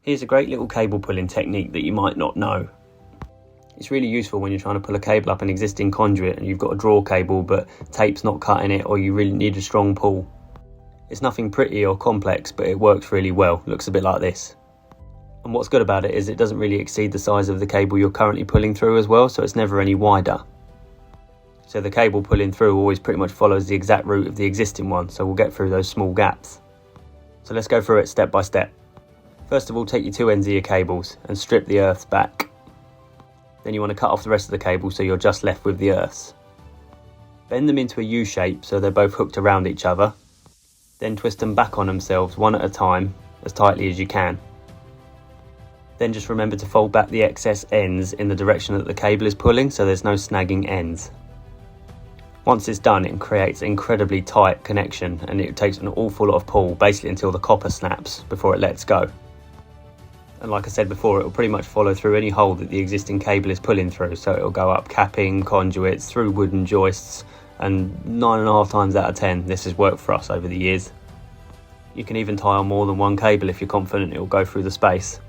Here's a great little cable pulling technique that you might not know. It's really useful when you're trying to pull a cable up an existing conduit and you've got a draw cable but tape's not cutting it, or you really need a strong pull. It's nothing pretty or complex, but it works really well. Looks a bit like this. And what's good about it is it doesn't really exceed the size of the cable you're currently pulling through as well, so it's never any wider. So the cable pulling through always pretty much follows the exact route of the existing one, so we'll get through those small gaps. So let's go through it step by step. First of all, take your two ends of your cables and strip the earths back. Then you want to cut off the rest of the cable so you're just left with the earths. Bend them into a U shape so they're both hooked around each other. Then twist them back on themselves one at a time, as tightly as you can. Then just remember to fold back the excess ends in the direction that the cable is pulling so there's no snagging ends. Once it's done, it creates an incredibly tight connection and it takes an awful lot of pull, basically until the copper snaps before it lets go. And like I said before, it will pretty much follow through any hole that the existing cable is pulling through, so it will go up capping, conduits, through wooden joists, and 9.5 times out of 10 this has worked for us over the years. You can even tie on more than one cable if you're confident it will go through the space.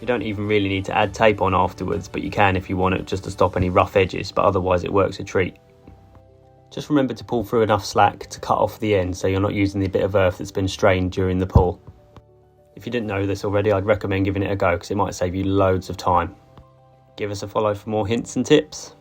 You don't even really need to add tape on afterwards, but you can if you want it, just to stop any rough edges, but otherwise it works a treat. Just remember to pull through enough slack to cut off the end so you're not using the bit of earth that's been strained during the pull. If you didn't know this already, I'd recommend giving it a go because it might save you loads of time. Give us a follow for more hints and tips.